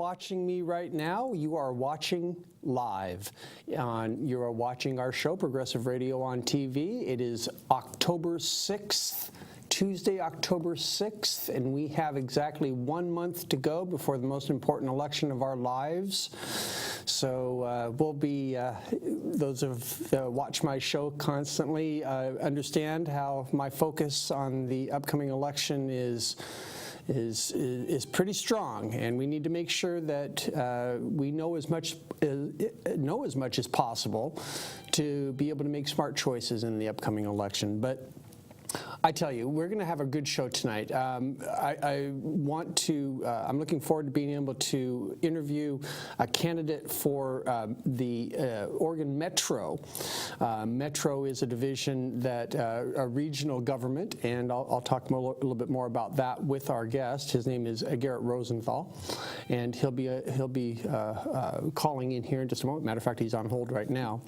watching me right now, you are watching live. You are watching our show, Progressive Radio on TV. It is October 6th. Tuesday, October 6th, and we have exactly 1 month to go before the most important election of our lives. So we'll be, those of watch my show constantly understand how my focus on the upcoming election is pretty strong, and we need to make sure that we know as much as possible to be able to make smart choices in the upcoming election. But I tell you, we're going to have a good show tonight. I'm looking forward to being able to interview a candidate for the Oregon Metro. Metro is a division that a regional government, and I'll talk a little bit more about that with our guest. His name is Garrett Rosenthal, and he'll be calling in here in just a moment. Matter of fact, he's on hold right now.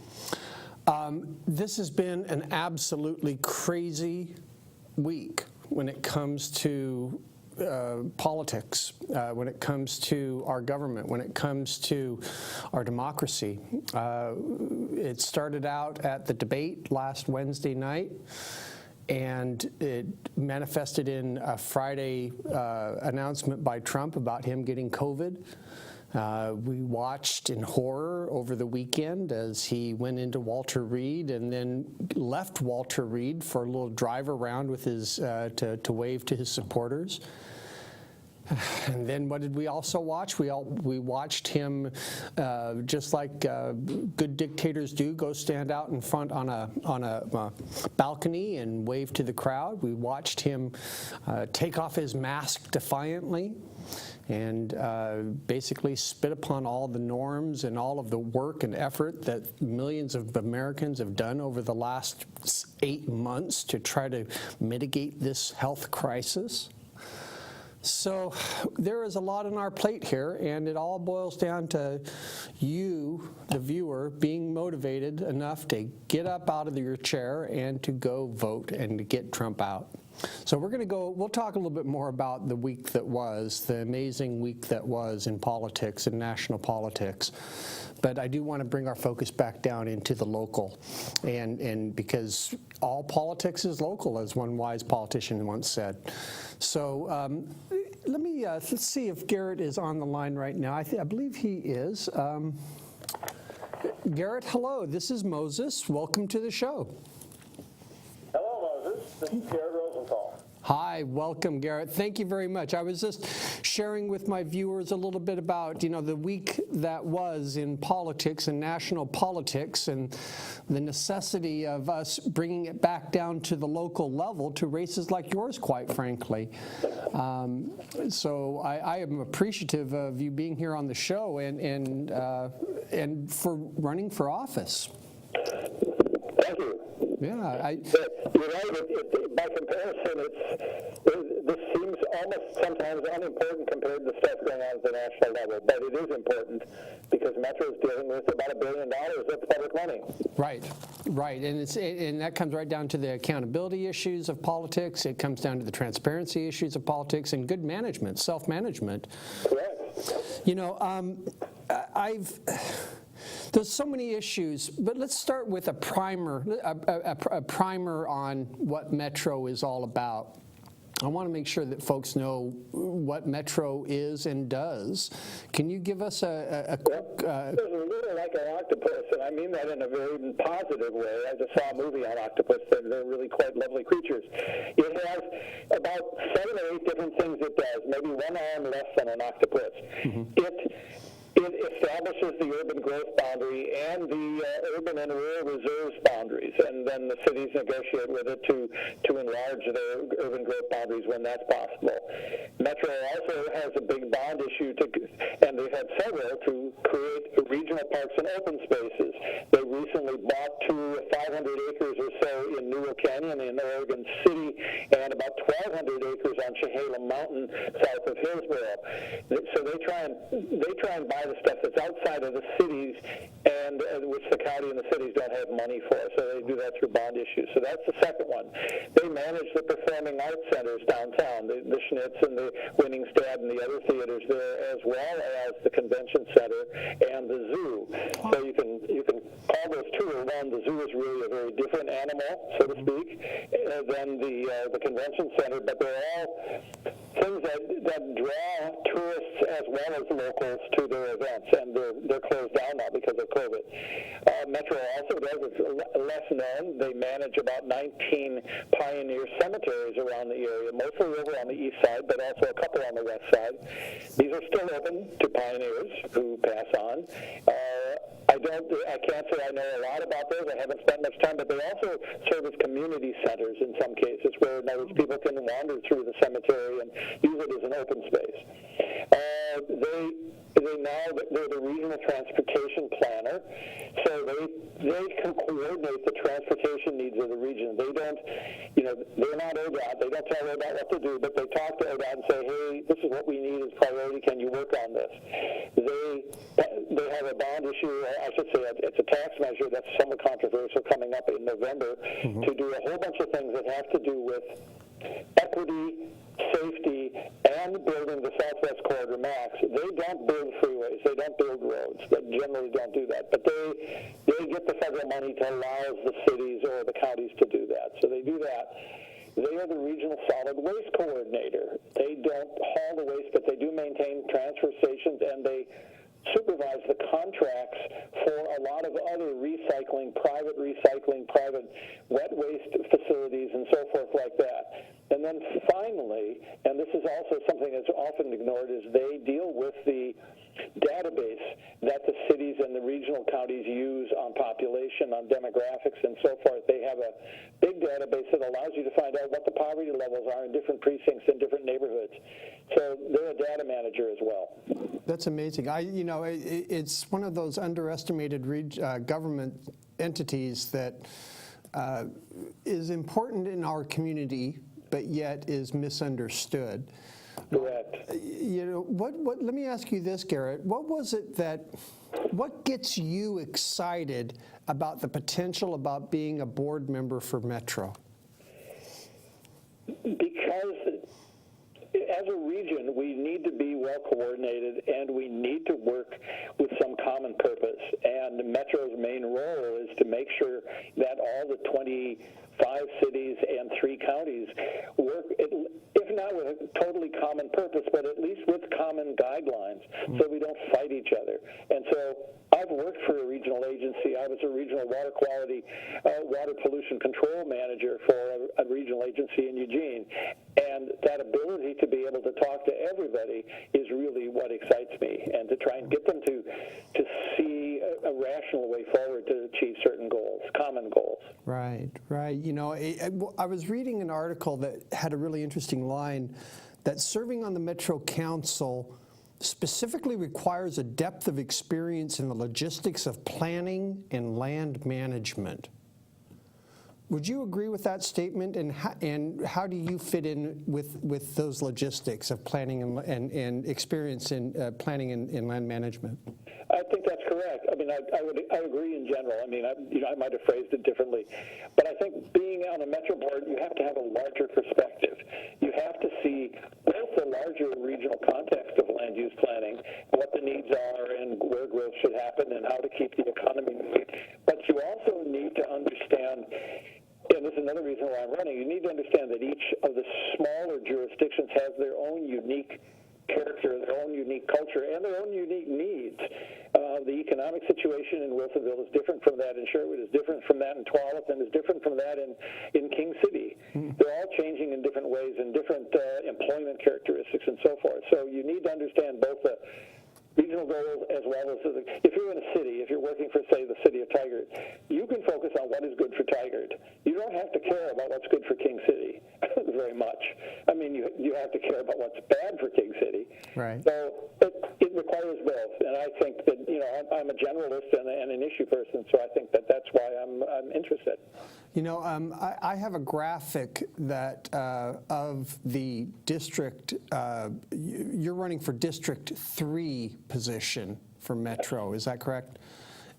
This has been an absolutely crazy week when it comes to politics, when it comes to our government, when it comes to our democracy. It started out at the debate last Wednesday night, and it manifested in a Friday announcement by Trump about him getting COVID. We watched in horror over the weekend as he went into Walter Reed and then left Walter Reed for a little drive around with his to wave to his supporters. And then what did we also watch? We watched him, just like good dictators do, go stand out in front on a balcony and wave to the crowd. We watched him take off his mask defiantly and basically spit upon all the norms and all of the work and effort that millions of Americans have done over the last 8 months to try to mitigate this health crisis. So there is a lot on our plate here, and it all boils down to you, the viewer, being motivated enough to get up out of your chair and to go vote and to get Trump out. So we'll talk a little bit more about the week that was, the amazing week that was in politics and national politics. But I do want to bring our focus back down into the local, and because all politics is local, as one wise politician once said. So let's see if Garrett is on the line right now. I believe he is. Garrett, hello. This is Moses. Welcome to the show. Hello, Moses. This is Garrett Rosenthal. Hi, welcome, Garrett. Thank you very much. I was just sharing with my viewers a little bit about, the week that was in politics and national politics and the necessity of us bringing it back down to the local level to races like yours, quite frankly. So I am appreciative of you being here on the show and for running for office. Thank you. Yeah, you're right. By comparison, this seems almost sometimes unimportant compared to stuff going on at the national level, but it is important because Metro is dealing with about $1 billion of public money. Right, and that comes right down to the accountability issues of politics. It comes down to the transparency issues of politics and good management, self-management. Correct. There's so many issues, but let's start with a primer on what Metro is all about. I want to make sure that folks know what Metro is and does. Can you give us a quick... It's really like an octopus, and I mean that in a very positive way. I just saw a movie on octopus, and they're really quite lovely creatures. It has about 7 or 8 different things it does, maybe 1 arm less than an octopus. Mm-hmm. It establishes the urban growth boundary and the urban and rural reserves boundaries, and then the cities negotiate with it to enlarge their urban growth boundaries when that's possible. Metro also has a big bond issue, and they've had several, to create regional parks and open spaces. They recently bought 500 acres or so in Newell Canyon in Oregon City and about 1,200 acres on Conshohola Mountain south of Hillsboro. So they try and buy the stuff that's outside of the cities, and which the county and the cities don't have money for. So they do that through bond issues. So that's the second one. They manage the performing arts centers downtown, the Schnitz and the Winningstad and the other theaters there, as well as the convention center and the zoo. So you can call those two or one. The zoo is really a very different animal, so to speak, than the convention center, but they're all things that draw tourists as well as locals to their events, and they're closed down now because of COVID. Metro also does, it's less known, they manage about 19 pioneer cemeteries around the area, mostly over on the east side, but also a couple on the west side. These are still open to pioneers who pass on. I can't say I know a lot about those. I haven't spent much time, but they also serve as community centers in some cases, where in other words, people can wander through the cemetery and use it as an open space. They're the regional transportation planner, so they can coordinate the transportation needs of the region. They don't, they're not ODOT. They don't tell ODOT what to do, but they talk to ODOT and say, hey, this is what we need as priority. Can you work on this? They have a bond issue, I should say it's a tax measure that's somewhat controversial coming up in November to do a whole bunch of things that have to do with equity, safety, and building the Southwest Corridor Max. They don't build freeways. They don't build roads. They generally don't do that. But they get the federal money to allow the cities or the counties to do that. So they do that. They are the regional solid waste coordinator. They don't haul the waste, but they do maintain transfer stations, and they supervise the contracts for a lot of other recycling, private wet waste facilities and so forth like that. And then finally, and this is also something that's often ignored, is they deal with the database that the cities and the regional counties use on population, on demographics, and so forth. They have a big database that allows you to find out what the poverty levels are in different precincts in different neighborhoods. So they're a data manager as well. That's amazing. It's one of those underestimated government entities that is important in our community, but yet is misunderstood. Correct. Let me ask you this, Garrett. What gets you excited about the potential about being a board member for Metro? Because as a region, we need to be well coordinated, and we need to work with some common purpose. And Metro's main role is to make sure that all the 25 cities and 3 counties work, if not with a totally common purpose, but at least with common guidelines, so we don't fight each other. And so I've worked for a regional agency. I was a regional water quality, water pollution control manager for a regional agency in Eugene. And that ability to be able to talk to everybody is really what excites me, and to try and get them to see a rational way forward to achieve certain goals, common goals. Right. I was reading an article that had a really interesting line that serving on the Metro Council specifically requires a depth of experience in the logistics of planning and land management. Would you agree with that statement, and how do you fit in with those logistics of planning and experience in planning and land management? I think that's correct. I mean, I agree in general. I mean, I might have phrased it differently, but I think being on a Metro board, you have to have a larger perspective. You have to see both the larger regional context of land use planning, what the needs are, and where growth should happen, and how to keep the economy moving. But you also need to understand. And this is another reason why I'm running. You need to understand that each of the smaller jurisdictions has their own unique character, their own unique culture, and their own unique needs. The economic situation in Wilsonville is different from that in Sherwood, is different from that in Tualatin, and is different from that in King City. They're all changing in different ways, and different employment characteristics and so forth. So you need to understand both the regional goals as well as if you're in a city, if you're working for, say, the city of Tigard, you can focus on what is good for Tigard. You don't have to care about what's good for King City very much. I mean, you have to care about what's bad for King City. Right. So it requires both, and I think that I'm a generalist, and and an issue person. So I think that's why I'm interested. You know, I have a graphic that of the district. You're running for District 3 position for Metro. Is that correct?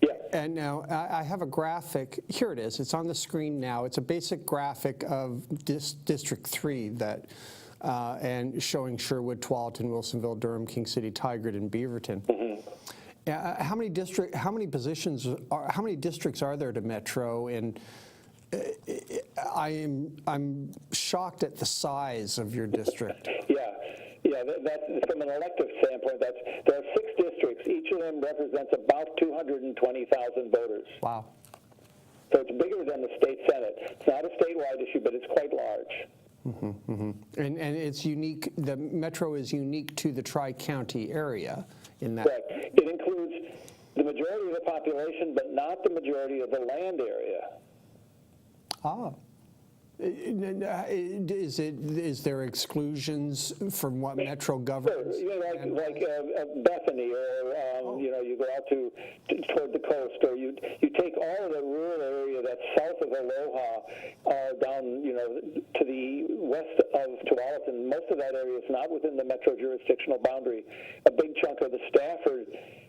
Yeah. And now I have a graphic. Here it is. It's on the screen now. It's a basic graphic of District 3 that. And showing Sherwood, Tualatin, Wilsonville, Durham, King City, Tigard, and Beaverton. Mm-hmm. How many districts are there to Metro? And I'm shocked at the size of your district. Yeah. That's from an elective standpoint. There are 6 districts. Each of them represents about 220,000 voters. Wow. So it's bigger than the state senate. It's not a statewide issue, but it's quite large. Mm-hmm, mm-hmm. And it's unique. The Metro is unique to the Tri-County area in that. Correct. It includes the majority of the population, but not the majority of the land area. Ah. Is there exclusions from what Metro governs? Sure. Like Bethany, or you go out toward the coast, or you take all of the rural area that's south of Aloha, down to the west of Tualatin. Most of that area is not within the Metro jurisdictional boundary. A big chunk of the Stafford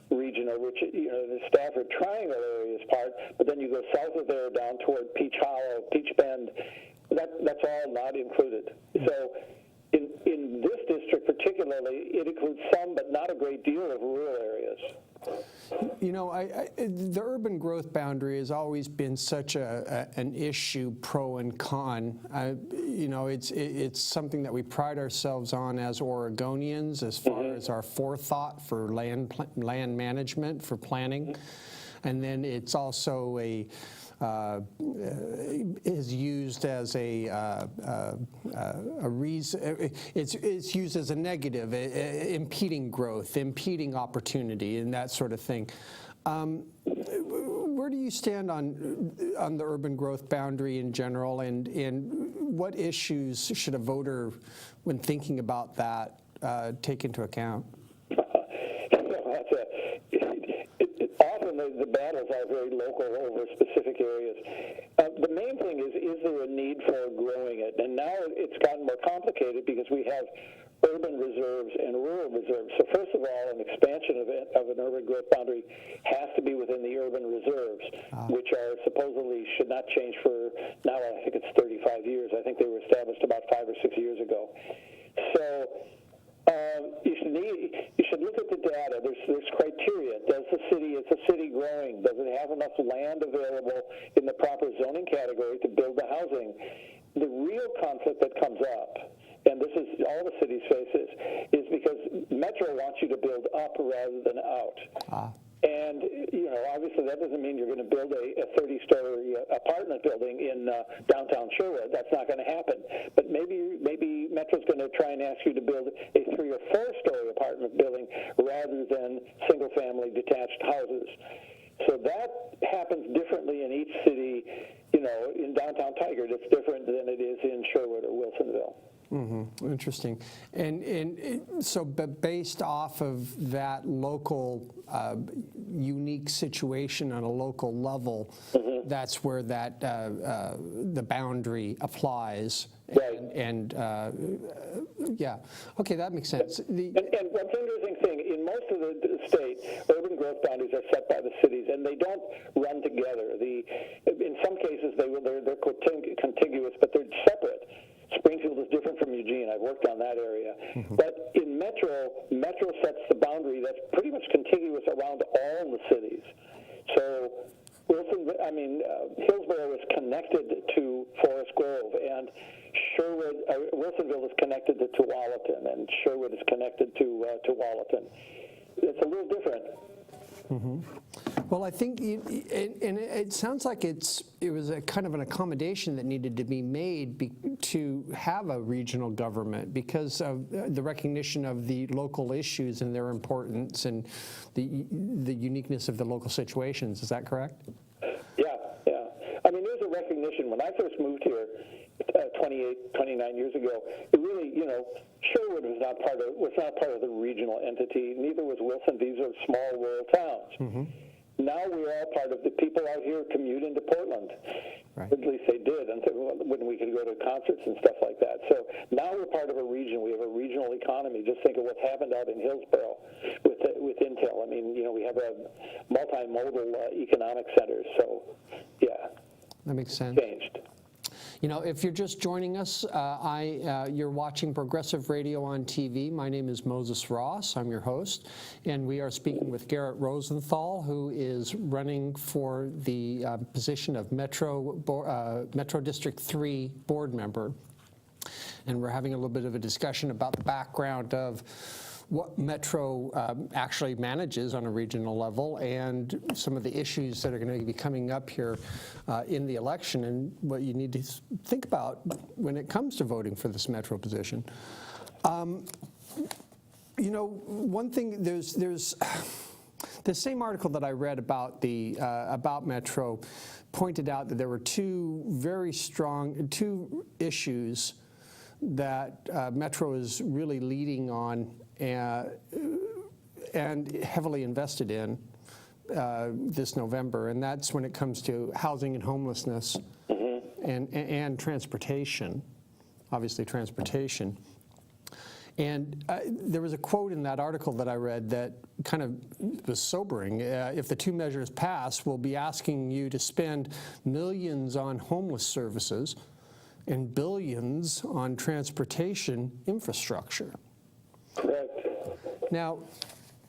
region, or which the Stafford Triangle area is part, but then you go south of there down toward Peach Hollow, Peach Bend. That's all not included. So in this district particularly, it includes some, but not a great deal of rural areas. You know, the urban growth boundary has always been such an issue, pro and con. It's something that we pride ourselves on as Oregonians, as far as our forethought for land management, for planning, and then it's also is used as a reason. It's used as a negative, impeding growth, impeding opportunity, and that sort of thing. Where do you stand on the urban growth boundary in general, and what issues should a voter, when thinking about that, take into account? Often the battles are very local over specific areas. The main thing is there a need for growing it? And now it's gotten more complicated because we have urban reserves and rural reserves. So first of all, an expansion of an urban growth boundary has to be within the urban reserves, which are supposedly should not change for, now I think it's 35 years. I think they were established about 5 or 6 years ago. So you should look at the data. There's criteria. Is the city growing? Does it have enough land available in the proper zoning category to build the housing? The real conflict that comes up, and this is all the cities faces, is because Metro wants you to build up rather than out. And, obviously that doesn't mean you're going to build a 30-story apartment building in downtown Sherwood. That's not going to happen. But maybe Metro's going to try and ask you to build a 3- or 4-story apartment building rather than single-family detached houses. So that happens differently in each city. In downtown Tigard, it's different than it is in Sherwood or Wilsonville. Mm-hmm. Interesting. And so based off of that local unique situation on a local level, that's where that the boundary applies. Right. And yeah. Okay, that makes sense. And one interesting thing, in most of the state, urban growth boundaries are set by the cities, and they don't run together. In some cases, they're contiguous, but they're separate. Springfield is different from Eugene. I've worked on that area. But in Metro sets the boundary that's pretty much contiguous around all the cities. So Hillsborough is connected to Forest Grove, and Wilsonville is connected to Tualatin, and Sherwood is connected to Tualatin. It's a little different. Mm-hmm. Well, I think, and it sounds like it was a kind of an accommodation that needed to be made to have a regional government because of the recognition of the local issues and their importance and the uniqueness of the local situations. Is that correct? Yeah. I mean, there's a recognition. When I first moved here 29 years ago, it really, Sherwood was not part of the regional entity. Neither was Wilson. These are small rural towns. Mm-hmm. now we're all part of the people out here commute into Portland. Right. At least they did until when we could go to concerts and stuff like that. So now we're part of a region. We have a regional economy. Just think of what's happened out in Hillsborough with Intel. I mean, you know, we have a multimodal economic center. So, yeah. That makes sense. Changed. You know, if you're just joining us, you're watching Progressive Radio on TV. My name is Moses Ross. I'm your host, and we are speaking with Garrett Rosenthal, who is running for the position of Metro District 3 board member. And we're having a little bit of a discussion about the background of what Metro actually manages on a regional level and some of the issues that are going to be coming up here in the election and what you need to think about when it comes to voting for this Metro position. You know, one thing, there's the same article that I read about about Metro pointed out that there were two issues that Metro is really leading on and heavily invested in this November, and that's when it comes to housing and homelessness and transportation, obviously transportation. And there was a quote in that article that I read that kind of was sobering. If the two measures pass, we'll be asking you to spend millions on homeless services and billions on transportation infrastructure. Correct. Now,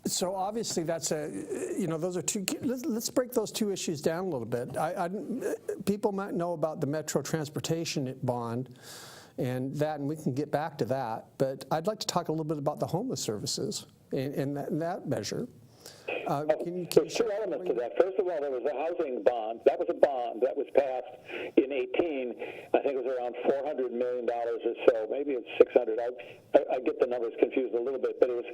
so obviously that's those are two, let's break those two issues down a little bit. People might know about the Metro Transportation Bond and we can get back to that, but I'd like to talk a little bit about the homeless services and that measure. There's two elements to that. First of all, there was a housing bond. That was a bond that was passed in 18. I think it was around $400 million or so. Maybe it's 600. I get the numbers confused a little bit, but it was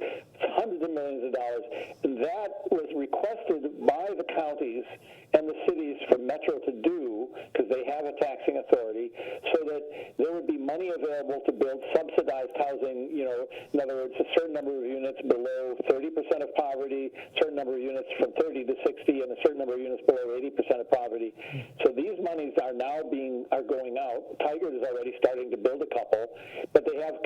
hundreds of millions of dollars. And that was requested by the counties and the cities for Metro to do, because they have a taxing authority, so that there would be money available to build subsidized housing. You know, in other words, a certain number of units below 30% of poverty, certain number of units from 30 to 60, and a certain number of units below 80% of poverty. So these monies are now going out. Tigard is already starting to build a couple, but they have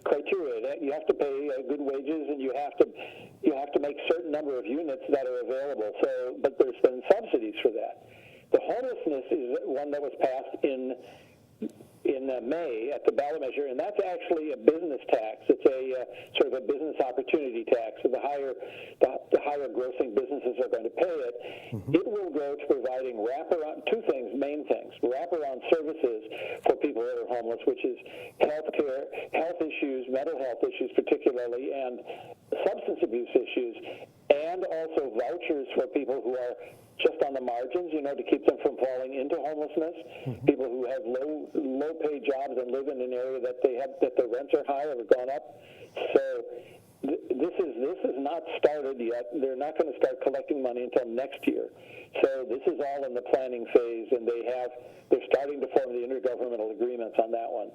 criteria. You have to pay good wages, and you have to make certain number of units that are available. So, but there's been subsidies for that. The homelessness is one that was passed in May at the ballot measure, and that's actually a business tax. It's a sort of a business opportunity tax. So the higher grossing businesses are going to pay it. It will go to providing main things, wraparound services for people that are homeless, which is healthcare, health issues, mental health issues particularly, and substance abuse issues, and also vouchers for people who are just on the margins, you know, to keep them from falling into homelessness. People who have low paid jobs and live in an area that the rents are high or have gone up. So this is not started yet. They're not going to start collecting money until next year. So this is all in the planning phase, and they're starting to form the intergovernmental agreements on that one.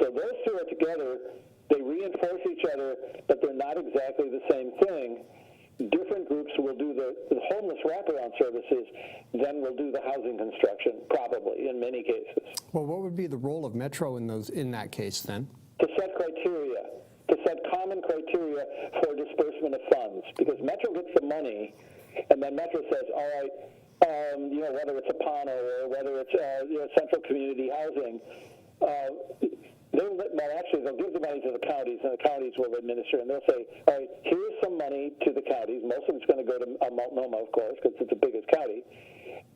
So those two are together. They reinforce each other, but they're not exactly the same thing. Different groups will do the homeless wraparound services, then will do the housing construction, probably, in many cases. Well, what would be the role of Metro in that case, then? To set criteria, to set common criteria for disbursement of funds, because Metro gets the money, and then Metro says, all right, whether it's a PANO or whether it's central community housing, they'll give the money to the counties, and the counties will administer, and they'll say, all right, here's some money to the counties. Most of it's going to go to Multnomah, of course, because it's the biggest county.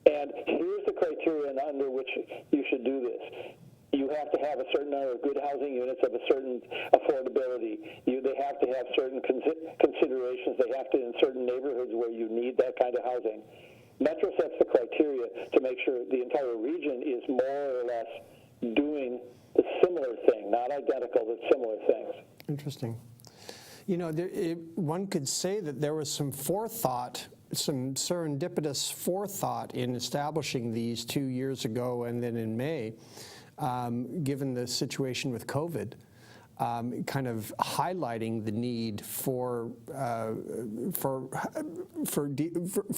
And here's the criteria under which you should do this. You have to have a certain number of good housing units of a certain affordability. They have to have certain considerations. They have to, in certain neighborhoods where you need that kind of housing. Metro sets the criteria to make sure the entire region is more or less doing the similar thing, not identical, but similar things. Interesting. You know, one could say that there was some forethought, some serendipitous forethought in establishing these 2 years ago and then in May, given the situation with COVID. kind of highlighting the need for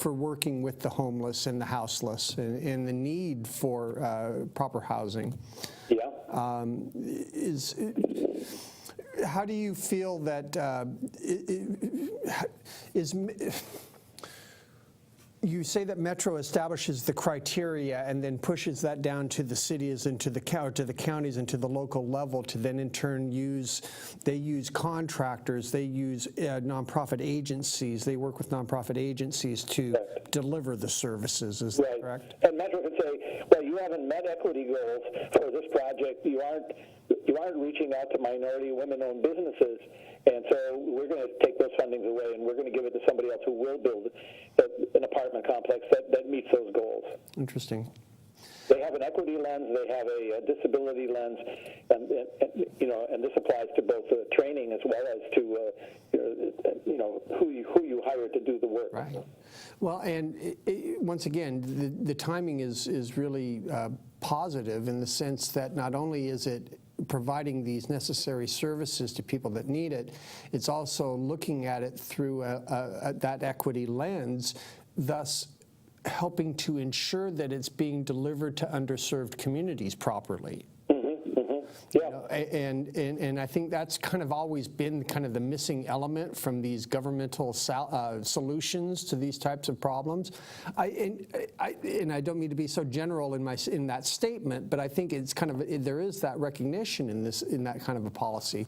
working with the homeless and the houseless, and the need for proper housing. Yeah. How do you feel that you say that Metro establishes the criteria and then pushes that down to the cities and to the counties and to the local level to then in turn use contractors, they use nonprofit agencies, they work with nonprofit agencies to deliver the services, is that correct? And Metro could say, well, you haven't met equity goals for this project, you aren't reaching out to minority women-owned businesses, and so we're going to take those fundings away and we're going to give it to somebody else who will build an apartment complex that meets those goals. Interesting. They have an equity lens, they have a disability lens, and this applies to both training as well as to who you hire to do the work. Right. Well, and once again, the timing is really positive in the sense that not only is it providing these necessary services to people that need it, it's also looking at it through that equity lens, thus helping to ensure that it's being delivered to underserved communities properly. Yeah. You know, and I think that's kind of always been kind of the missing element from these governmental solutions to these types of problems. And I don't mean to be so general in that statement, but I think it's kind of there is that recognition in that kind of a policy.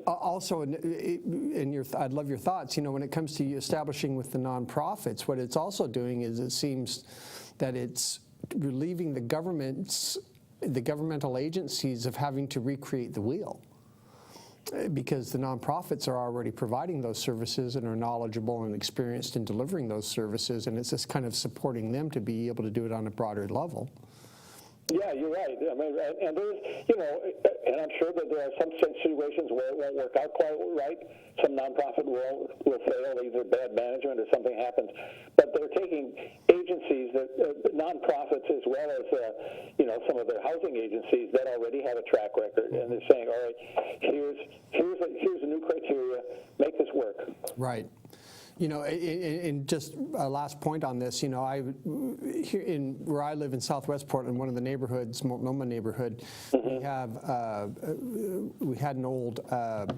Also, I'd love your thoughts. You know, when it comes to establishing with the nonprofits, what it's also doing is it seems that it's relieving the governmental agencies of having to recreate the wheel, because the nonprofits are already providing those services and are knowledgeable and experienced in delivering those services, and it's just kind of supporting them to be able to do it on a broader level. Yeah, you're right. I mean, and there's, and I'm sure that there are some situations where it won't work out quite right. Some nonprofit will fail, either bad management or something happens. But they're taking agencies, nonprofits as well as, some of their housing agencies that already have a track record, and they're saying, all right, here's a new criteria, make this work. Right. And just a last point on this, here where I live in Southwest Portland, one of the neighborhoods, Multnomah neighborhood, we had an old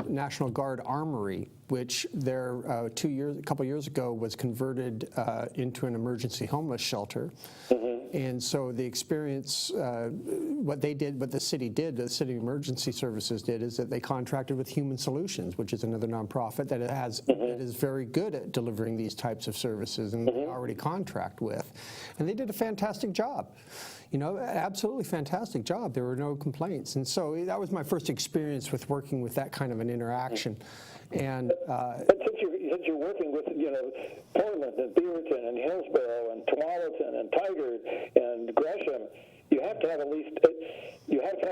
National Guard armory, which a couple years ago was converted into an emergency homeless shelter. And so the experience, what the city emergency services did, is that they contracted with Human Solutions, which is another nonprofit that is very good at delivering these types of services, and they already contract with. And they did a fantastic job. Absolutely fantastic job. There were no complaints. And so that was my first experience with working with that kind of an interaction. And but since you're working with Portland and Beaverton and Hillsborough and Tualatin and Tigard and Gresham, you have to have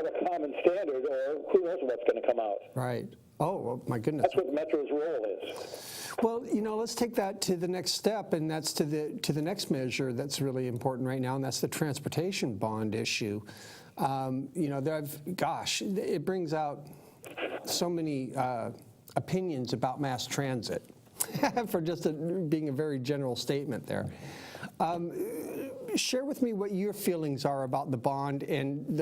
a common standard, or who knows what's going to come out. Right. Oh, well, my goodness. That's what Metro's role is. Well, let's take that to the next step, and that's to the next measure that's really important right now, and that's the transportation bond issue. It brings out so many opinions about mass transit, for just being a very general statement there. Share with me what your feelings are about the bond and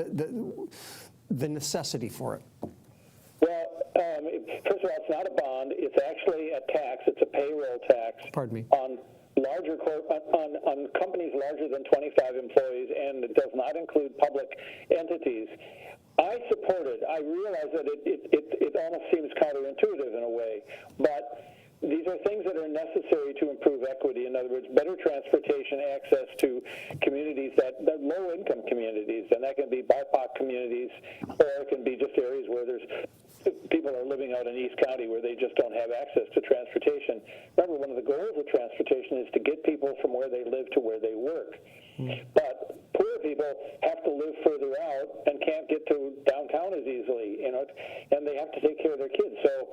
the necessity for it. Well, first of all, it's not a bond. It's actually a tax. It's a payroll tax. Pardon me. On on companies larger than 25 employees, and it does not include public entities. I support it. I realize that it almost seems counterintuitive in a way, but these are things that are necessary to improve equity. In other words, better transportation access to communities that low-income communities, and that can be BIPOC communities, or it can be just areas where people are living out in East County where they just don't have access to transportation. Remember, one of the goals of transportation is to get people from where they live to where they work. But poor people have to live further out and can't get to downtown as easily, and they have to take care of their kids. So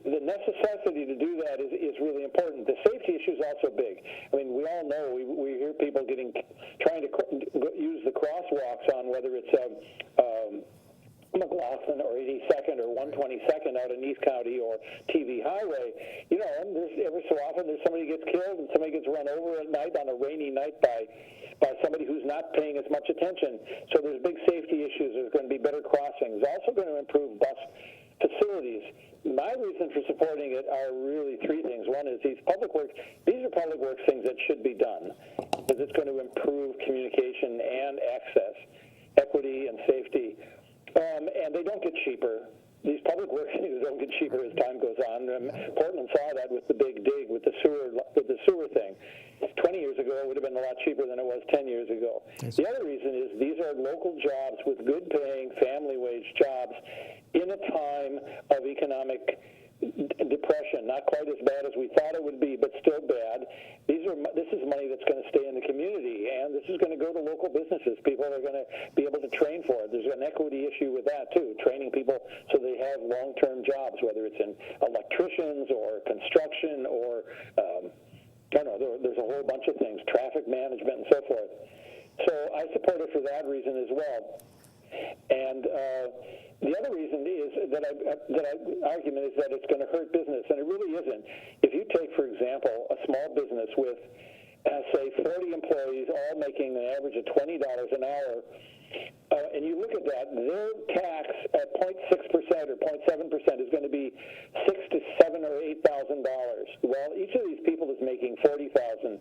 the necessity to do that is really important. The safety issue is also big. I mean, we all know, we hear people trying to use the crosswalks on whether it's McLaughlin or 82nd or 122nd out in East County or TV Highway, you know, and there's, every so often there's somebody gets killed and somebody gets run over at night on a rainy night by somebody who's not paying as much attention. So there's big safety issues. There's going to be better crossings. Also going to improve bus facilities. My reason for supporting it are really three things. One is these are public works things that should be done because it's going to improve communication and access, equity and safety. And they don't get cheaper. These public works things don't get cheaper as time goes on. Portland saw that with the big dig, with the sewer thing. 20 years ago, it would have been a lot cheaper than it was 10 years ago. Yes. The other reason is these are local jobs with good paying family wage jobs in a time of economic depression, not quite as bad as we thought it would be, but still bad. This is money that's going to stay in the community, and this is going to go to local businesses. People are going to be able to train for it. There's an equity issue with that, too, training people so they have long-term jobs, whether it's in electricians or construction or, I don't know, there's a whole bunch of things, traffic management and so forth. So I support it for that reason as well. And the other reason is that argument is that it's going to hurt business, and it really isn't. If you take, for example, a small business with, say, 40 employees, all making an average of $20 an hour, and you look at that, their tax at 0.6% or 0.7% is going to be $6,000 to $7,000 or $8,000. While each of these people is making $40,000.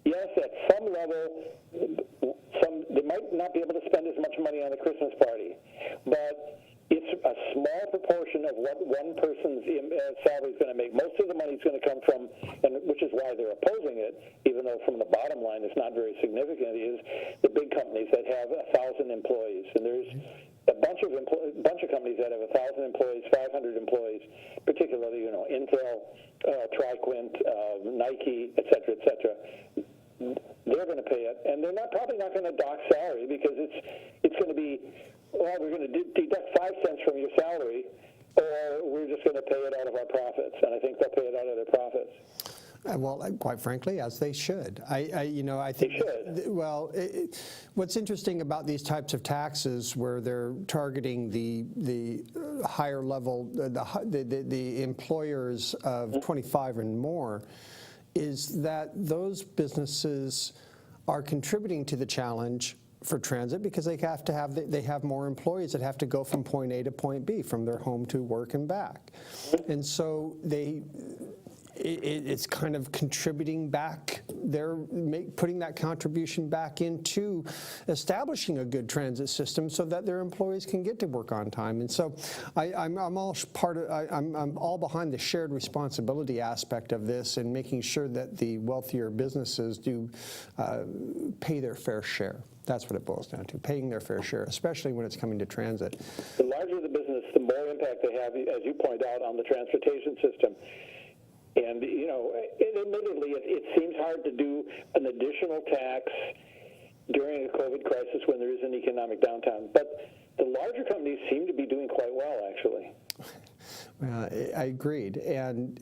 Yes, at some level, they might not be able to spend as much money on the Christmas party, but it's a small proportion of what one person's salary is going to make. Most of the money is going to come from, and which is why they're opposing it, even though from the bottom line it's not very significant, is the big companies that have 1,000 employees. And there's a bunch of companies that have 1,000 employees, 500 employees, particularly, you know, Intel, Triquint, Nike, et cetera, et cetera. They're going to pay it, and they're probably not going to dock salary because it's going to be, well, we're going to deduct 5 cents from your salary, or we're just going to pay it out of our profits, and I think they'll pay it out of their profits. Well, quite frankly, as they should. I think. They should. Well, what's interesting about these types of taxes, where they're targeting the higher level, the employers of 25 and more, is that those businesses are contributing to the challenge for transit because they have more employees that have to go from point A to point B, from their home to work and back, and so it's kind of contributing back. They're putting that contribution back into establishing a good transit system so that their employees can get to work on time. And so I'm all behind the shared responsibility aspect of this and making sure that the wealthier businesses do pay their fair share. That's what it boils down to, paying their fair share, especially when it's coming to transit. The larger the business, the more impact they have, as you point out, on the transportation system. And, you know, admittedly, it seems hard to do an additional tax during a COVID crisis when there is an economic downturn. But the larger companies seem to be doing quite well, actually. I agreed. And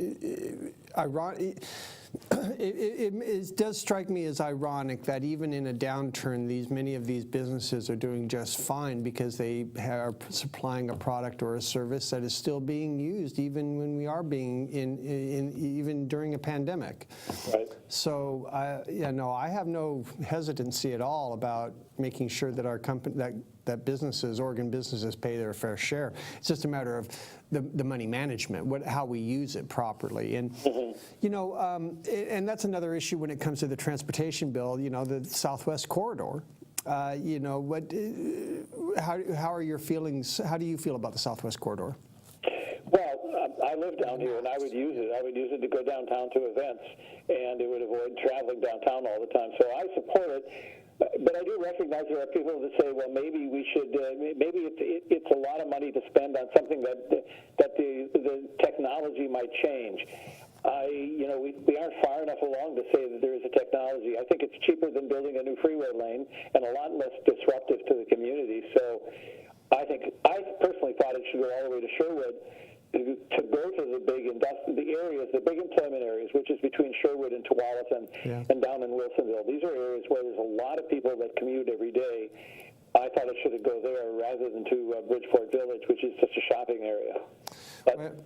it does strike me as ironic that even in a downturn, many of these businesses are doing just fine because they are supplying a product or a service that is still being used even when we are being even during a pandemic. Right. So I have no hesitancy at all about making sure that our company that organ businesses pay their fair share. It's just a matter of the money management, how we use it properly. And and that's another issue when it comes to the transportation bill. You know, the Southwest Corridor. How are your feelings? How do you feel about the Southwest Corridor? Well, I live down here, and I would use it. I would use it to go downtown to events, and it would avoid traveling downtown all the time. So I support it. But I do recognize there are people that say, well, maybe we should, maybe it's a lot of money to spend on something that the technology might change. We aren't far enough along to say that there is a technology. I think it's cheaper than building a new freeway lane and a lot less disruptive to the community. So I personally thought it should go all the way to Sherwood, to go to the big employment areas, which is between Sherwood and Tualatin and down in Wilsonville. These are areas where there's a lot of people that commute every day. I thought it should go there rather than to Bridgeport Village, which is just a shopping area. But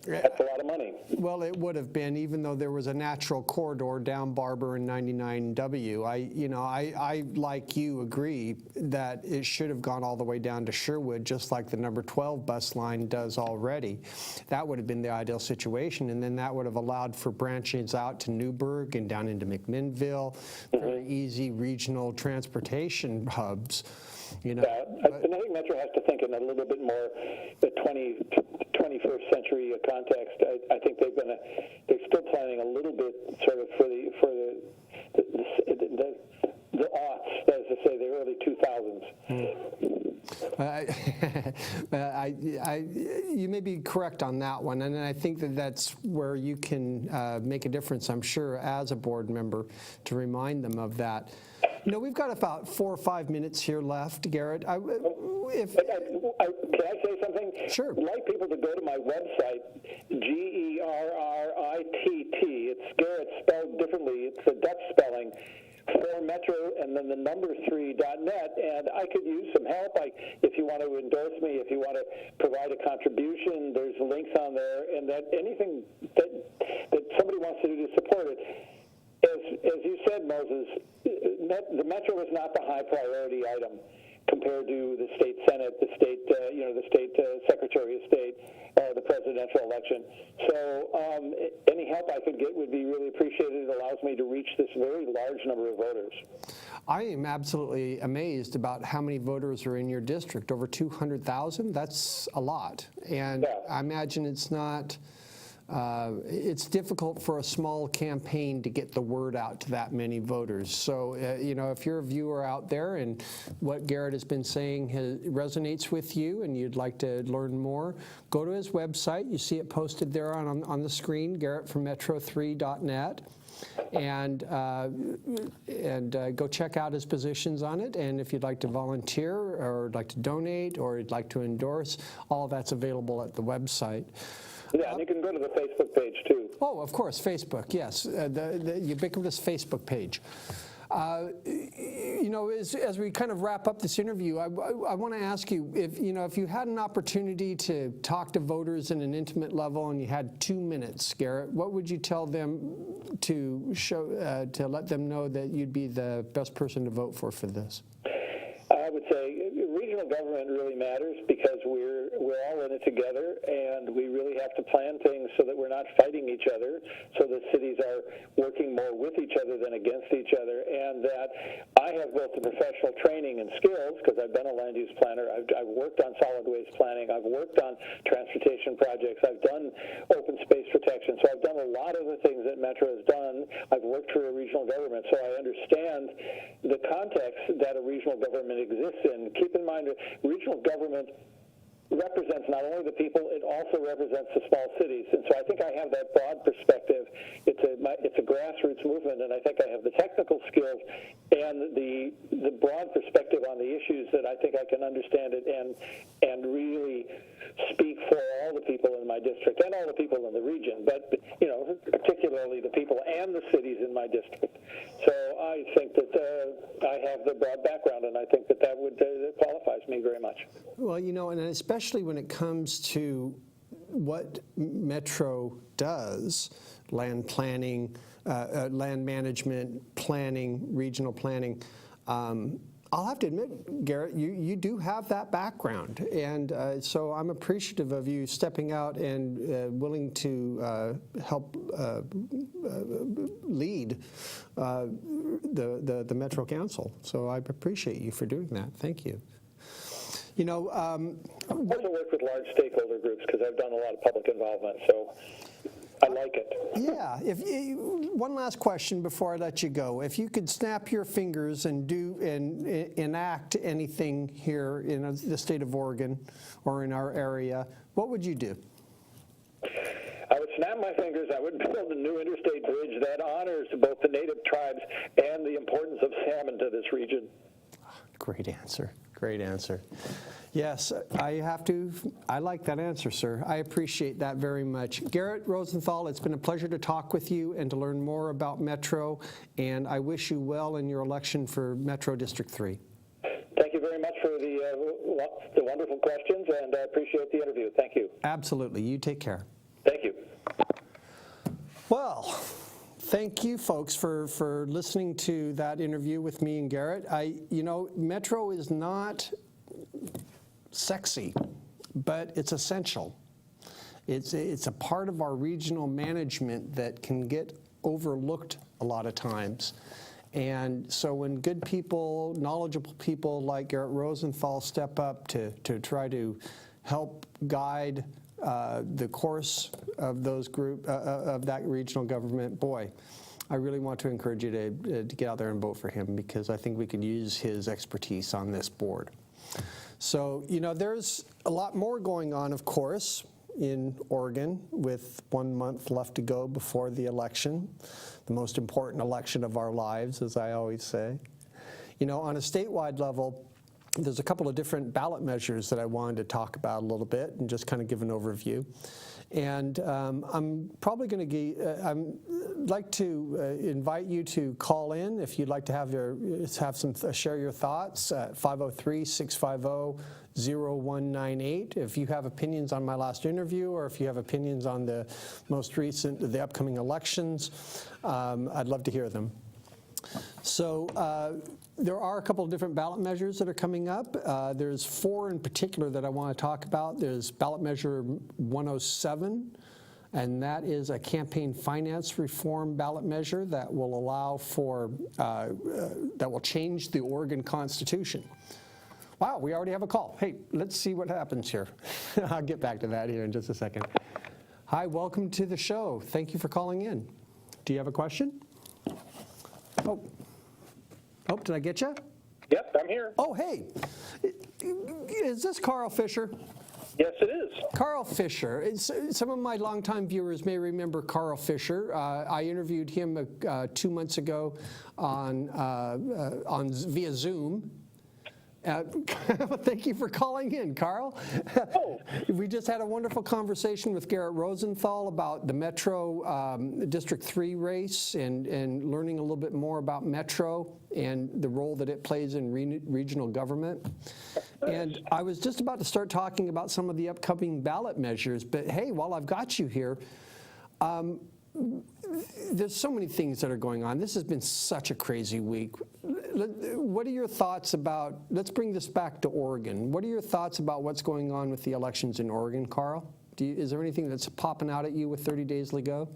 that's a lot of money. Well, it would have been, even though there was a natural corridor down Barber and 99W. I like you, agree that it should have gone all the way down to Sherwood, just like the number 12 bus line does already. That would have been the ideal situation, and then that would have allowed for branches out to Newburgh and down into McMinnville, very easy regional transportation hubs. Yeah, I think Metro has to think in a little bit more the 21st century context. I think they're still planning a little bit sort of for the aughts, as I say, the early 2000s. You may be correct on that one, and I think that's where you can make a difference, I'm sure, as a board member, to remind them of that. We've got about 4 or 5 minutes here left, Garrett. Can I say something? Sure. I'd like people to go to my website, Gerritt. It's Garrett spelled differently. It's a Dutch spelling. For Metro and then the number 3.net, and I could use some help. If you want to endorse me, if you want to provide a contribution, there's links on there, and that anything that somebody wants to do to support it. As you said, Moses, the Metro is not the high priority item compared to the state Senate, the state Secretary of State, the presidential election. So any help I could get would be really appreciated. It allows me to reach this very large number of voters. I am absolutely amazed about how many voters are in your district. Over 200,000? That's a lot. And yeah. I imagine it's not... it's difficult for a small campaign to get the word out to that many voters. So, if you're a viewer out there and what Garrett has been saying resonates with you and you'd like to learn more, go to his website. You see it posted there on the screen, garrettfrommetro3.net. And go check out his positions on it. And if you'd like to volunteer or like to donate or you'd like to endorse, all that's available at the website. Yeah, and you can go to the Facebook page, too. Oh, of course, Facebook, yes, the ubiquitous Facebook page. As we kind of wrap up this interview, I want to ask you, if you had an opportunity to talk to voters in an intimate level and you had 2 minutes, Garrett, what would you tell them to let them know that you'd be the best person to vote for this? I would say regional government really matters because we're all in it together, and we really have to plan things so that we're not fighting each other, so that cities are working more with each other than against each other, and that I have both the professional training and skills because I've been a land use planner. I've worked on solid waste planning. I've worked on transportation projects. I've done open space protection. So I've done a lot of the things that Metro has done. I've worked for a regional government, so I understand the context that a regional government exists in. Keep in mind, regional government represents not only the people, it also represents the small cities. And so I think I have that broad perspective. It's a grassroots movement, and I think I have the technical skills and the broad perspective on the issues that I think I can understand it and really speak for all the people in my district and all the people in the region, but particularly the people and the cities in my district. So I think that I have the broad background, and I think that qualifies me very much. Well, and especially when it comes to what Metro does, land planning, land management, planning, regional planning, I'll have to admit, Garrett, you do have that background, and so I'm appreciative of you stepping out and willing to help lead the Metro Council. So I appreciate you for doing that. Thank you. I also work with large stakeholder groups because I've done a lot of public involvement, so I like it. Yeah. One last question before I let you go. If you could snap your fingers and enact anything here in the state of Oregon or in our area, what would you do? I would snap my fingers. I would build a new interstate bridge that honors both the native tribes and the importance of salmon to this region. Great answer. Great answer. Yes, I like that answer, sir. I appreciate that very much. Garrett Rosenthal, it's been a pleasure to talk with you and to learn more about Metro, and I wish you well in your election for Metro District 3. Thank you very much for the wonderful questions, and I appreciate the interview. Thank you. Absolutely. You take care. Thank you. Well, thank you, folks, for listening to that interview with me and Garrett. Metro is not sexy, but it's essential. It's a part of our regional management that can get overlooked a lot of times. And so when good people, knowledgeable people like Garrett Rosenthal step up to try to help guide the course of of that regional government, boy, I really want to encourage you to get out there and vote for him, because I think we could use his expertise on this board. So, there's a lot more going on, of course, in Oregon, with 1 month left to go before the election, the most important election of our lives, as I always say. On a statewide level, there's a couple of different ballot measures that I wanted to talk about a little bit and just kind of give an overview. And I'm probably going to like to invite you to call in if you'd like to share your thoughts at 503-650-0198. If you have opinions on my last interview, or if you have opinions on the upcoming elections, I'd love to hear them. So there are a couple of different ballot measures that are coming up. There's 4 in particular that I want to talk about. There's ballot measure 107, and that is a campaign finance reform ballot measure that will allow for, that will change the Oregon Constitution. Wow, we already have a call. Hey, let's see what happens here. I'll get back to that here in just a second. Hi, welcome to the show. Thank you for calling in. Do you have a question? Oh, did I get you? Yep, I'm here. Oh, hey. Is this Carl Fisher? Yes, it is. Carl Fisher. Some of my longtime viewers may remember Carl Fisher. I interviewed him 2 months ago via Zoom. Thank you for calling in, Carl. Oh. We just had a wonderful conversation with Garrett Rosenthal about the Metro District 3 race and learning a little bit more about Metro and the role that it plays in regional government. And I was just about to start talking about some of the upcoming ballot measures, but hey, while I've got you here, there's so many things that are going on. This has been such a crazy week. What are your thoughts about, let's bring this back to Oregon. What are your thoughts about what's going on with the elections in Oregon, Carl? Is there anything that's popping out at you with 30 days to go?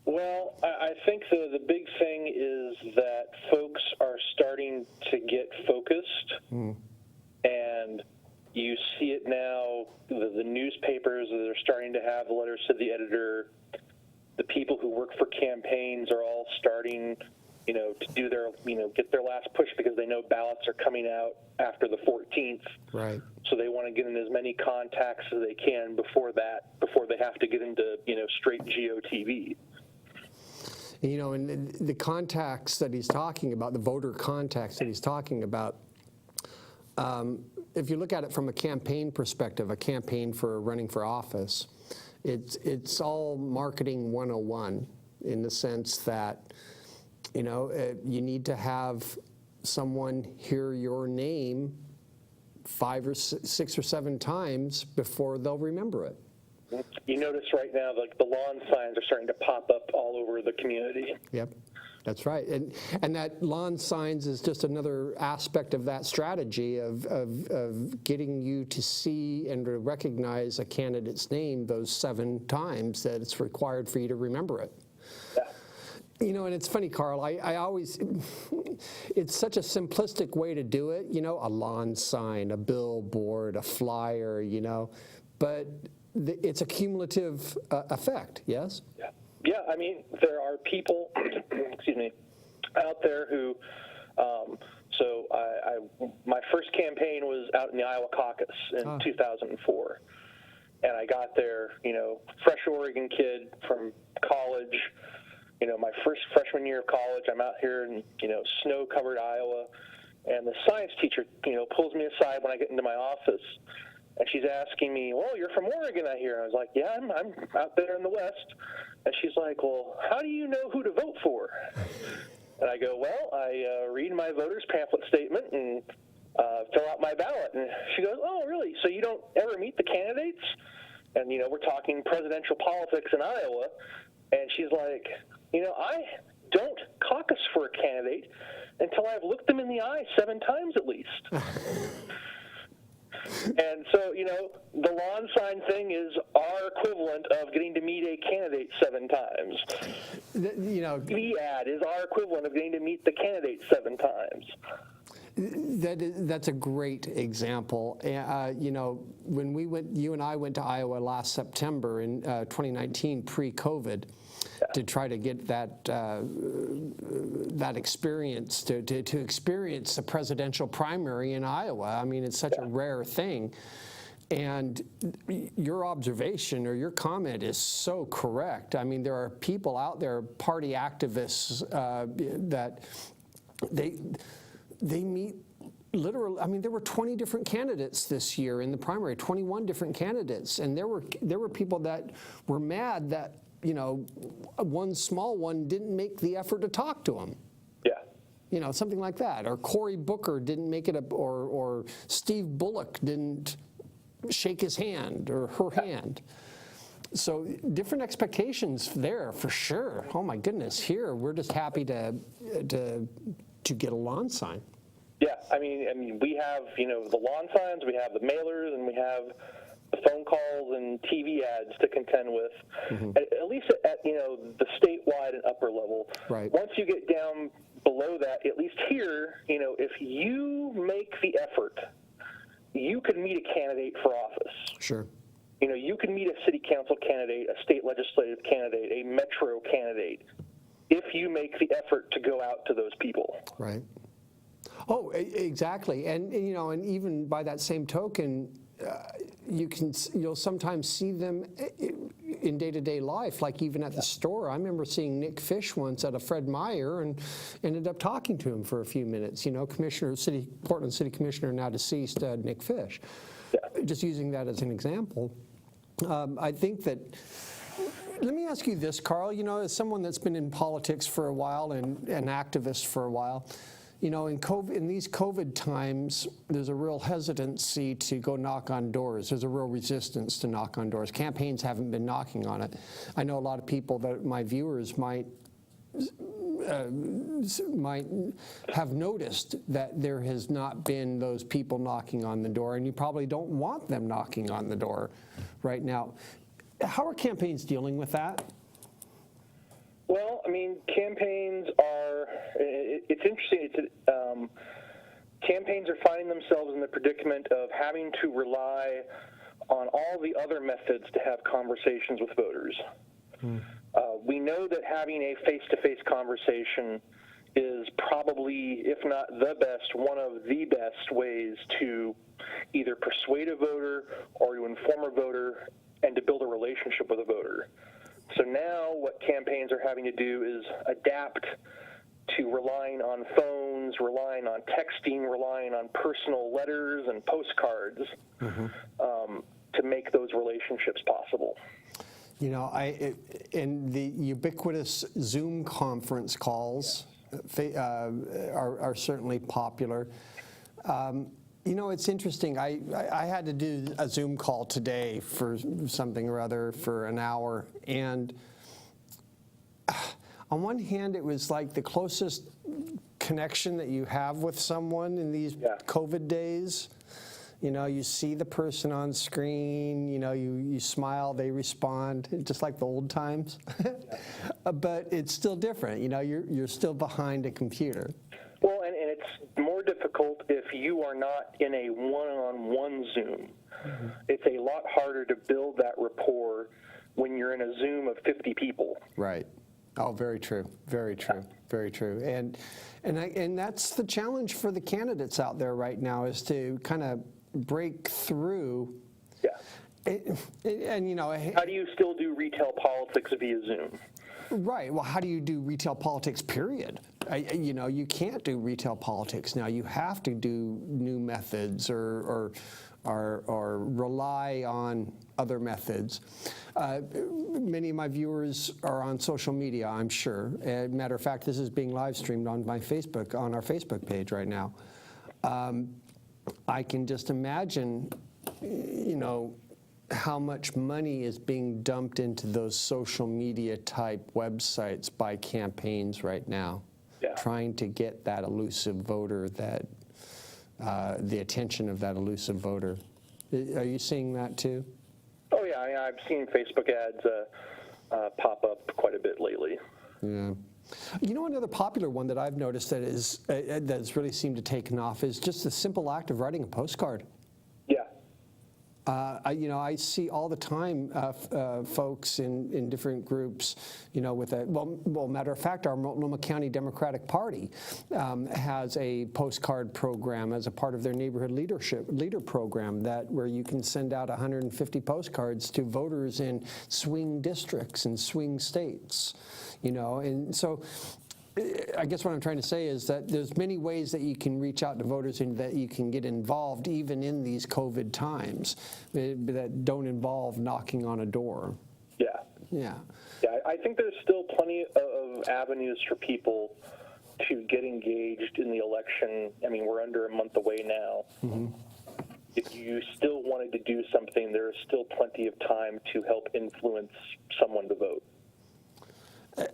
Well, I think the big thing is that folks are starting to get focused, and you see it now. The newspapers that are starting to have letters to the editor. The people who work for campaigns are all starting, to do their, get their last push, because they know ballots are coming out after the 14th. Right. So they want to get in as many contacts as they can before they have to get into, straight GOTV. And the contacts that he's talking about, the voter contacts that he's talking about, if you look at it from a campaign perspective, a campaign for running for office, it's all marketing 101 in the sense that, you need to have someone hear your name 5 or 6 or 7 times before they'll remember it. You notice right now, the lawn signs are starting to pop up all over the community. Yep. That's right, and that lawn signs is just another aspect of that strategy of getting you to see and to recognize a candidate's name those 7 times that it's required for you to remember it. Yeah. And it's funny, Carl, I always, it's such a simplistic way to do it, a lawn sign, a billboard, a flyer, but it's a cumulative effect, yes? Yeah. Yeah, I mean, there are people, out there who, my first campaign was out in the Iowa caucus in 2004. And I got there, fresh Oregon kid from college, my first freshman year of college. I'm out here in, snow-covered Iowa. And the science teacher, pulls me aside when I get into my office. And she's asking me, well, you're from Oregon, I hear. I was like, yeah, I'm out there in the West. And she's like, well, how do you know who to vote for? And I go, well, I read my voter's pamphlet statement, and fill out my ballot. And she goes, oh, really? So you don't ever meet the candidates? And, we're talking presidential politics in Iowa. And she's like, I don't caucus for a candidate until I've looked them in the eye 7 times at least. And so, the lawn sign thing is our equivalent of getting to meet a candidate 7 times. The ad is our equivalent of getting to meet the candidate 7 times. That's a great example. When you and I went to Iowa last September in 2019, pre-COVID, to try to get that experience, to experience the presidential primary in Iowa. I mean, it's such a rare thing. And your observation or your comment is so correct. I mean, there are people out there, party activists, that they meet literally. I mean, there were 20 different candidates this year in the primary, 21 different candidates, and there were people that were mad that one small one didn't make the effort to talk to him. Yeah. Something like that, or Cory Booker didn't make it up, or Steve Bullock didn't shake his hand or her hand. So different expectations there for sure. Oh my goodness, here we're just happy to get a lawn sign. Yeah, I mean we have the lawn signs, we have the mailers, and we have the phone calls and TV ads to contend with. Mm-hmm. At least at the statewide and upper level. Right. Once you get down below that, at least here, if you make the effort, you can meet a candidate for office. Sure. You can meet a city council candidate, a state legislative candidate, a metro candidate, if you make the effort to go out to those people. Right. Oh, exactly. And and even by that same token, you'll sometimes see them in day-to-day life, like even at the store. I remember seeing Nick Fish once at a Fred Meyer and ended up talking to him for a few minutes. Portland City Commissioner, now deceased, Nick Fish. Yeah. Just using that as an example. I think that, let me ask you this, Carl, as someone that's been in politics for a while and an activist for a while, in these COVID times, there's a real hesitancy to go knock on doors. There's a real resistance to knock on doors. Campaigns haven't been knocking on it. I know a lot of people that my viewers might have noticed that there has not been those people knocking on the door, and you probably don't want them knocking on the door right now. How are campaigns dealing with that? Well, campaigns are, it's interesting. Campaigns are finding themselves in the predicament of having to rely on all the other methods to have conversations with voters. We know that having a face-to-face conversation is probably, if not the best, one of the best ways to either persuade a voter or to inform a voter and to build a relationship with a voter. So now what campaigns are having to do is adapt to relying on phones, relying on texting, relying on personal letters and postcards to make those relationships possible. And the ubiquitous Zoom conference calls are certainly popular. It's interesting. I had to do a Zoom call today for something or other for an hour, and on one hand, it was like the closest connection that you have with someone in these COVID days. You see the person on screen, you smile, they respond, just like the old times. But it's still different, you're still behind a computer. Well, and it's more difficult if you are not in a one-on-one Zoom. Mm-hmm. It's a lot harder to build that rapport when you're in a Zoom of 50 people. Right. Oh, very true. Very true. Very true. And that's the challenge for the candidates out there right now, is to kind of break through. Yeah. And how do you still do retail politics via Zoom? Right. Well, how do you do retail politics, period? You can't do retail politics now. You have to do new methods or rely on other methods. Many of my viewers are on social media, I'm sure. Matter of fact, this is being live streamed on our Facebook page right now. I can just imagine, how much money is being dumped into those social media type websites by campaigns right now, trying to get that elusive voter, the attention of that elusive voter. Are you seeing that too? Oh yeah, I've seen Facebook ads pop up quite a bit lately. Yeah. Another popular one that I've noticed that's really seemed to take off is just the simple act of writing a postcard. Yeah. I see all the time folks in different groups, with matter of fact, our Multnomah County Democratic Party has a postcard program as a part of their neighborhood leader program where you can send out 150 postcards to voters in swing districts and swing states, and so I guess what I'm trying to say is that there's many ways that you can reach out to voters and that you can get involved even in these COVID times that don't involve knocking on a door. Yeah. Yeah. Yeah, I think there's still plenty of avenues for people to get engaged in the election. I mean, we're under a month away now. Mm-hmm. If you still wanted to do something, there is still plenty of time to help influence someone to vote.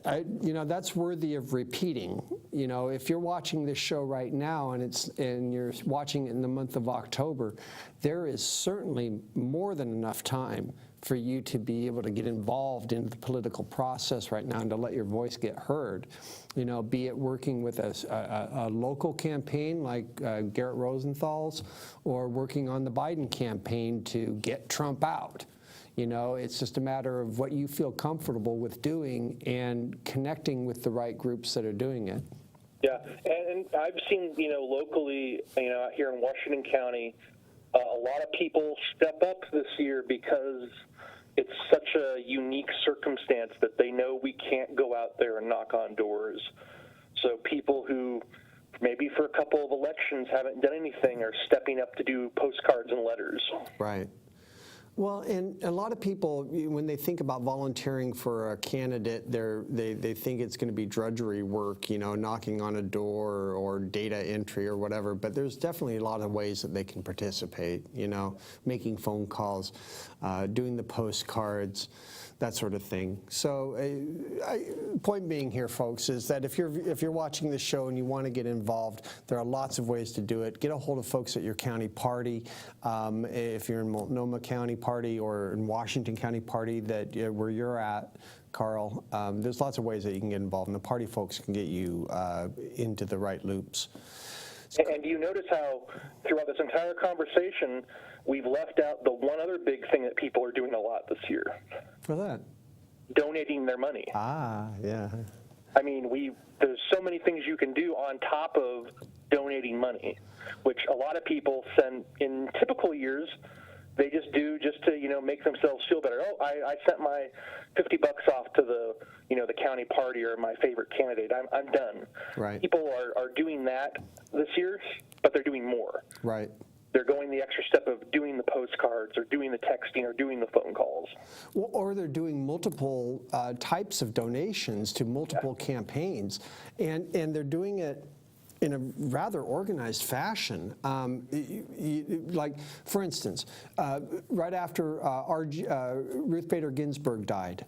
That's worthy of repeating. If you're watching this show right now and you're watching it in the month of October, there is certainly more than enough time for you to be able to get involved in the political process right now and to let your voice get heard. Be it working with a local campaign like Garrett Rosenthal's, or working on the Biden campaign to get Trump out. It's just a matter of what you feel comfortable with doing and connecting with the right groups that are doing it. Yeah, and I've seen, locally, out here in Washington County, a lot of people step up this year because it's such a unique circumstance that they know we can't go out there and knock on doors. So people who maybe for a couple of elections haven't done anything are stepping up to do postcards and letters. Right. Well, and a lot of people, when they think about volunteering for a candidate, they think it's going to be drudgery work, knocking on a door or data entry or whatever. But there's definitely a lot of ways that they can participate, making phone calls, doing the postcards, that sort of thing. So, point being here, folks, is that if you're watching this show and you want to get involved, there are lots of ways to do it. Get a hold of folks at your county party. If you're in Multnomah County Party or in Washington County Party where you're at, Carl, there's lots of ways that you can get involved, and the party folks can get you into the right loops. And do you notice how throughout this entire conversation, we've left out the one other big thing that people are doing a lot this year? For that? Donating their money. Ah, yeah. I mean, there's so many things you can do on top of donating money, which a lot of people send in typical years. They just do to make themselves feel better. Oh, I sent my $50 off to the the county party or my favorite candidate. I'm done. Right. People are doing that this year, but they're doing more. Right. They're going the extra step of doing the postcards or doing the texting or doing the phone calls. Well, or they're doing multiple types of donations to multiple campaigns, and they're doing it in a rather organized fashion. Like, for instance, right after Ruth Bader Ginsburg died,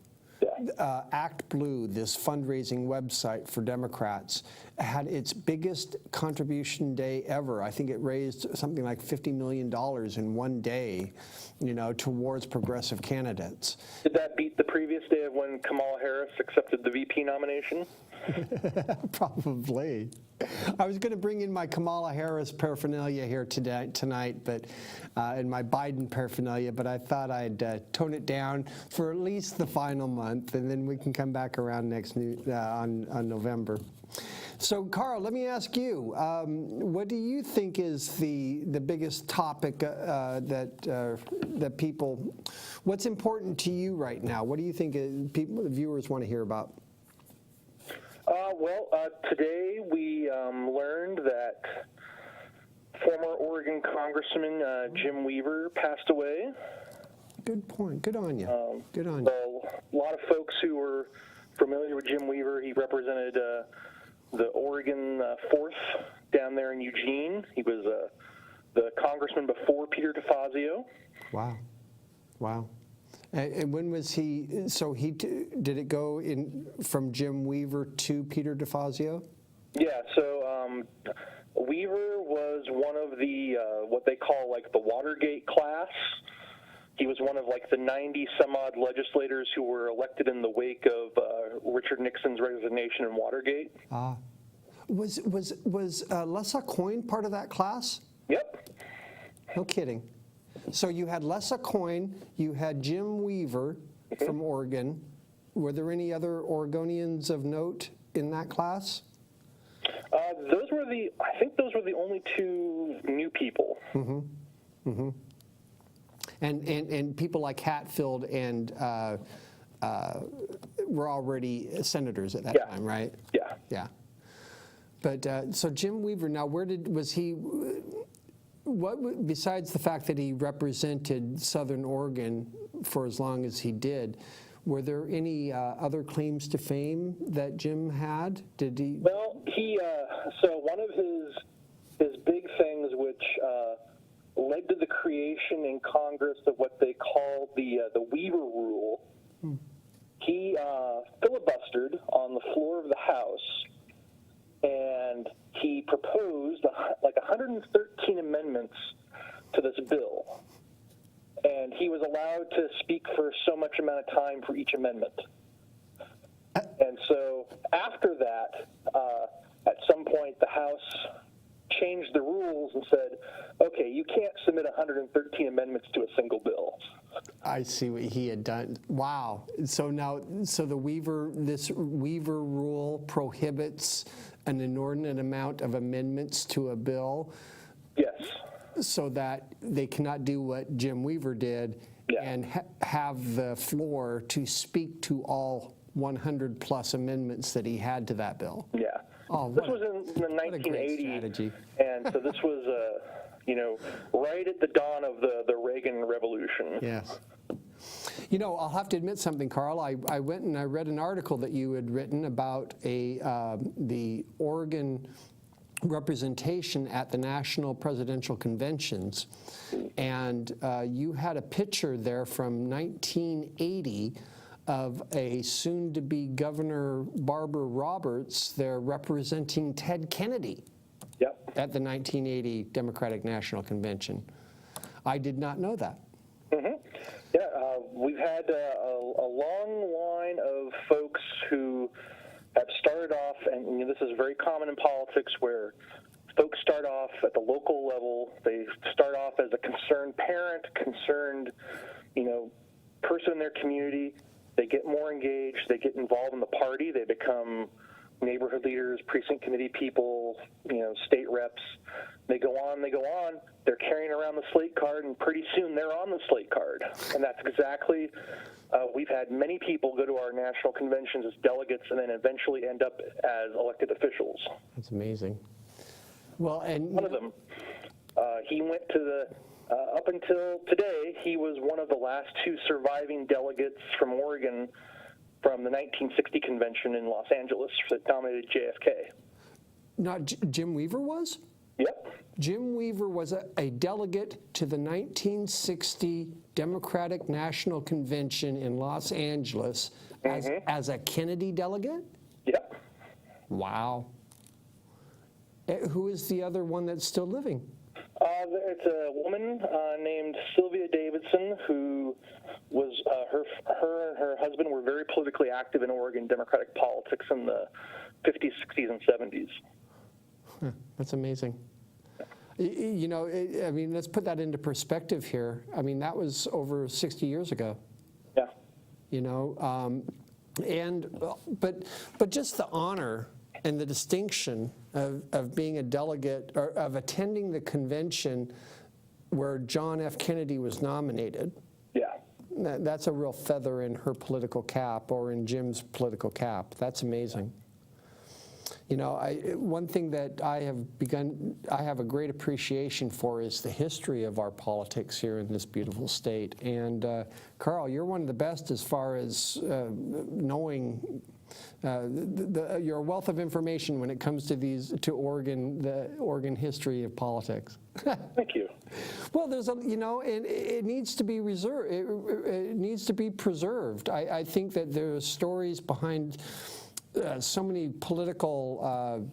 Act Blue, this fundraising website for Democrats, had its biggest contribution day ever. I think it raised something like $50 million in one day, towards progressive candidates. Did that beat the previous day of when Kamala Harris accepted the VP nomination? Probably. I was going to bring in my Kamala Harris paraphernalia here tonight, but and my Biden paraphernalia, but I thought I'd tone it down for at least the final month, and then we can come back around on November. So, Carl, let me ask you, what do you think is the biggest topic that people, what's important to you right now? What do you think the viewers want to hear about? Today we learned that former Oregon Congressman Jim Weaver passed away. Good point. Good on you. Good on you. A lot of folks who were familiar with Jim Weaver, he represented the Oregon 4th down there in Eugene. He was the congressman before Peter DeFazio. Wow. Wow. And when was he, so did it go in from Jim Weaver to Peter DeFazio? Yeah, so Weaver was one of the, what they call like the Watergate class. He was one of like the 90 some odd legislators who were elected in the wake of Richard Nixon's resignation in Watergate. Was Lessa Coyne part of that class? Yep. No kidding. So you had Lessa Coyne, you had Jim Weaver from Oregon. Were there any other Oregonians of note in that class? I think those were the only two new people. And people like Hatfield and were already senators at that time, right? Yeah. Yeah. But so Jim Weaver, now was he, what, besides the fact that he represented Southern Oregon for as long as he did, were there any other claims to fame that Jim had? Did he? Well, so one of his big things, which led to the creation in Congress of what they called the Weaver Rule, he filibustered on the floor of the House, and he proposed like 113 amendments to this bill, and he was allowed to speak for so much amount of time for each amendment. And so after that, at some point, the House changed the rules and said, okay, you can't submit 113 amendments to a single bill. I see what he had done. Wow. So now, this Weaver rule prohibits an inordinate amount of amendments to a bill. Yes. So that they cannot do what Jim Weaver did and have the floor to speak to all 100 plus amendments that he had to that bill. Yeah. Oh, this was in the 1980s, and so this was, right at the dawn of the Reagan Revolution. Yes. You know, I'll have to admit something, Carl. I went and I read an article that you had written about the Oregon representation at the national presidential conventions, and you had a picture there from 1980 of a soon-to-be Governor Barbara Roberts there representing Ted Kennedy at the 1980 Democratic National Convention. I did not know that. Yeah, we've had a long line of folks who have started off, and this is very common in politics, where folks start off at the local level. They start off as a concerned parent, concerned, person in their community. They get more engaged. They get involved in the party. They become neighborhood leaders, precinct committee people, state reps. They go on. They're carrying around the slate card, and pretty soon they're on the slate card. And that's exactly, we've had many people go to our national conventions as delegates and then eventually end up as elected officials. That's amazing. Well, and one of them, he went to the, up until today, he was one of the last two surviving delegates from Oregon from the 1960 convention in Los Angeles that nominated JFK. Not Jim Weaver was? Yep. Jim Weaver was a delegate to the 1960 Democratic National Convention in Los Angeles as a Kennedy delegate? Yep. Wow. Who is the other one that's still living? It's a woman named Sylvia Davidson who was, her and her husband were very politically active in Oregon Democratic politics in the 50s, 60s, and 70s. That's amazing. I mean, let's put that into perspective here. I mean, that was over 60 years ago. Yeah. But just the honor and the distinction of being a delegate, or of attending the convention where John F. Kennedy was nominated. Yeah. That's a real feather in her political cap, or in Jim's political cap. That's amazing. One thing that I have a great appreciation for is the history of our politics here in this beautiful state. And Carl, you're one of the best as far as knowing your wealth of information when it comes to the Oregon history of politics. Thank you. Well, there's and it needs to be reserved. It needs to be preserved. I think that there are stories behind so many political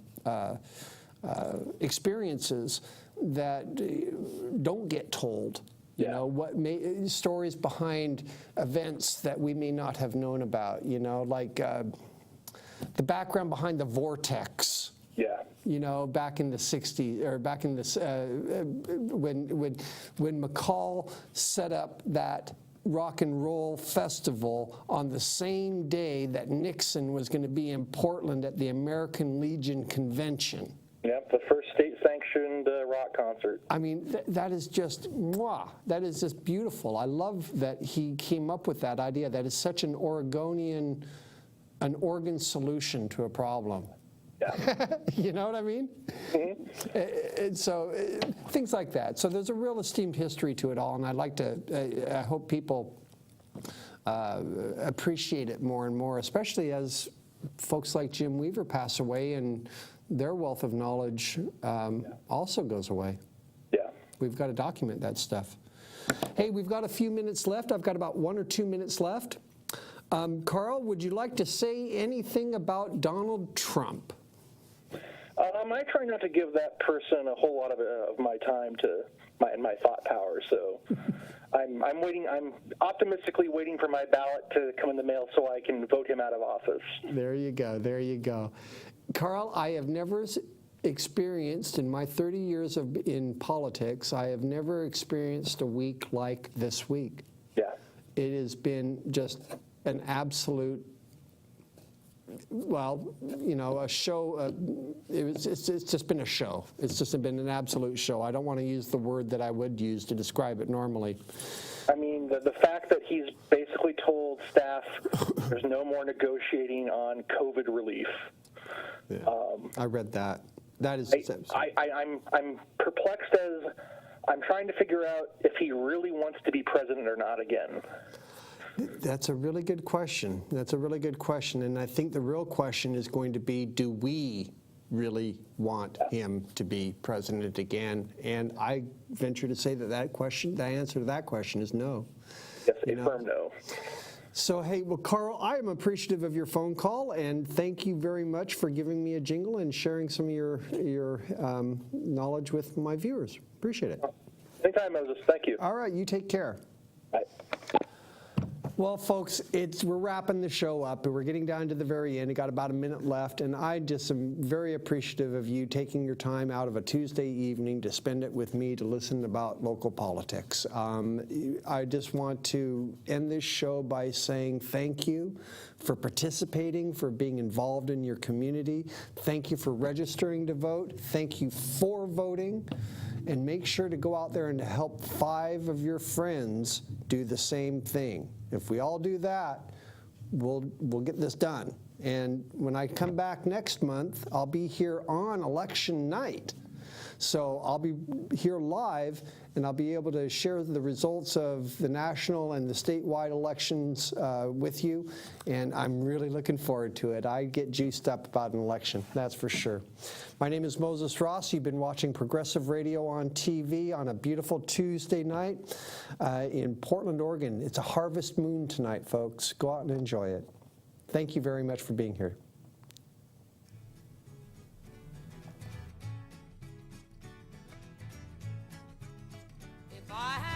experiences that don't get told. Stories behind events that we may not have known about. Like the background behind the vortex. Yeah. Back in the 60s, or back in the when McCall set up that rock and roll festival on the same day that Nixon was going to be in Portland at the American Legion Convention. Yep, the first state-sanctioned rock concert. I mean, that is just, mwah, that is just beautiful. I love that he came up with that idea. That is such an Oregon solution to a problem. Yeah. You know what I mean? Mm-hmm. And so things like that. So there's a real esteemed history to it all, and I hope people appreciate it more and more, especially as folks like Jim Weaver pass away and their wealth of knowledge also goes away. Yeah. We've got to document that stuff. Hey, we've got a few minutes left. I've got about 1 or 2 minutes left. Carl, would you like to say anything about Donald Trump? I try not to give that person a whole lot of my time to my thought power. So I'm waiting. I'm optimistically waiting for my ballot to come in the mail so I can vote him out of office. There you go. There you go. Carl, I have never experienced in my 30 years in politics, I have never experienced a week like this week. Yeah. It has been just an absolute, a show. It's just been a show. It's just been an absolute show. I don't want to use the word that I would use to describe it normally. I mean, the fact that he's basically told staff there's no more negotiating on COVID relief. Yeah. I read that. That is. I'm perplexed as I'm trying to figure out if he really wants to be president or not again. That's a really good question. That's a really good question. And I think the real question is going to be, do we really want him to be president again? And I venture to say that the answer to that question is no. Yes, a firm no. So, hey, well, Carl, I am appreciative of your phone call, and thank you very much for giving me a jingle and sharing some of your knowledge with my viewers. Appreciate it. Anytime, Moses. Thank you. All right, you take care. Bye. Well, folks, we're wrapping the show up, and we're getting down to the very end. We got about a minute left, and I just am very appreciative of you taking your time out of a Tuesday evening to spend it with me to listen about local politics. I just want to end this show by saying thank you for participating, for being involved in your community. Thank you for registering to vote. Thank you for voting. And make sure to go out there and to help 5 of your friends do the same thing. If we all do that, we'll get this done. And when I come back next month, I'll be here on election night. So I'll be here live, and I'll be able to share the results of the national and the statewide elections with you, and I'm really looking forward to it. I get juiced up about an election, that's for sure. My name is Moses Ross. You've been watching Progressive Radio on TV on a beautiful Tuesday night in Portland, Oregon. It's a harvest moon tonight, folks. Go out and enjoy it. Thank you very much for being here. If I